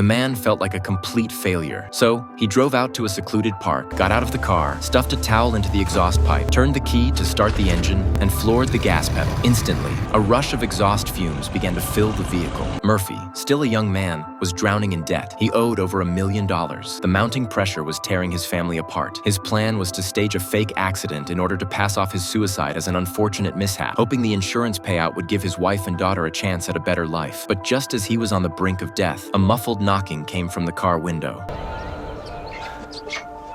The man felt like a complete failure. So he drove out to a secluded park, got out of the car, stuffed a towel into the exhaust pipe, turned the key to start the engine, and floored the gas pedal. Instantly, a rush of exhaust fumes began to fill the vehicle. Murphy, still a young man, was drowning in debt. He owed over $1 million. The mounting pressure was tearing his family apart. His plan was to stage a fake accident in order to pass off his suicide as an unfortunate mishap, hoping the insurance payout would give his wife and daughter a chance at a better life. But just as he was on the brink of death, a muffled knocking came from the car window.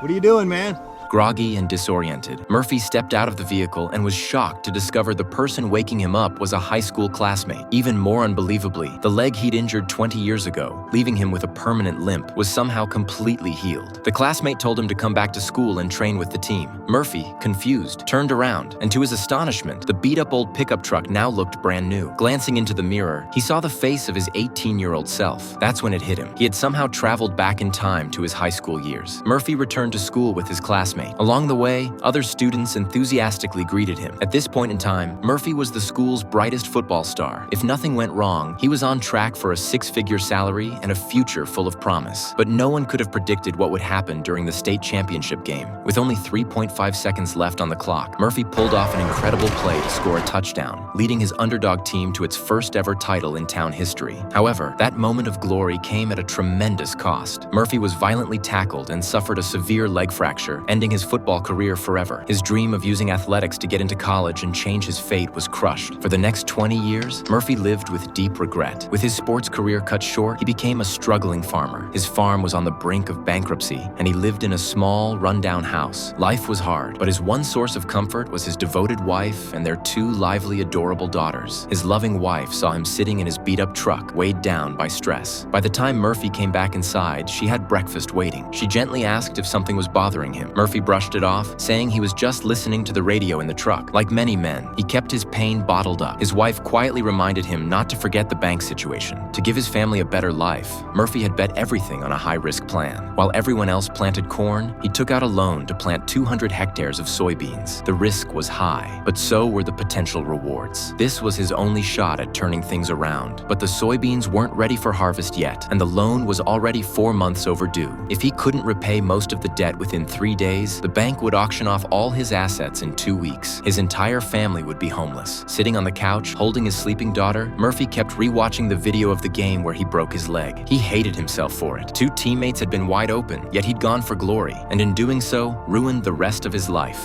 What are you doing, man? Groggy and disoriented, Murphy stepped out of the vehicle and was shocked to discover the person waking him up was a high school classmate. Even more unbelievably, the leg he'd injured 20 years ago, leaving him with a permanent limp, was somehow completely healed. The classmate told him to come back to school and train with the team. Murphy, confused, turned around, and to his astonishment, the beat-up old pickup truck now looked brand new. Glancing into the mirror, he saw the face of his 18-year-old self. That's when it hit him. He had somehow traveled back in time to his high school years. Murphy returned to school with his classmate. Along the way, other students enthusiastically greeted him. At this point in time, Murphy was the school's brightest football star. If nothing went wrong, he was on track for a six-figure salary and a future full of promise. But no one could have predicted what would happen during the state championship game. With only 3.5 seconds left on the clock, Murphy pulled off an incredible play to score a touchdown, leading his underdog team to its first ever title in town history. However, that moment of glory came at a tremendous cost. Murphy was violently tackled and suffered a severe leg fracture, ending his football career forever. His dream of using athletics to get into college and change his fate was crushed. For the next 20 years, Murphy lived with deep regret. With his sports career cut short, he became a struggling farmer. His farm was on the brink of bankruptcy, and he lived in a small, rundown house. Life was hard, but his one source of comfort was his devoted wife and their two lively, adorable daughters. His loving wife saw him sitting in his beat-up truck, weighed down by stress. By the time Murphy came back inside, she had breakfast waiting. She gently asked if something was bothering him. Murphy brushed it off, saying he was just listening to the radio in the truck. Like many men, he kept his pain bottled up. His wife quietly reminded him not to forget the bank situation. To give his family a better life, Murphy had bet everything on a high-risk plan. While everyone else planted corn, he took out a loan to plant 200 hectares of soybeans. The risk was high, but so were the potential rewards. This was his only shot at turning things around. But the soybeans weren't ready for harvest yet, and the loan was already 4 months overdue. If he couldn't repay most of the debt within 3 days, the bank would auction off all his assets in 2 weeks. His entire family would be homeless. Sitting on the couch, holding his sleeping daughter, Murphy kept rewatching the video of the game where he broke his leg. He hated himself for it. 2 teammates had been wide open, yet he'd gone for glory, and in doing so, ruined the rest of his life.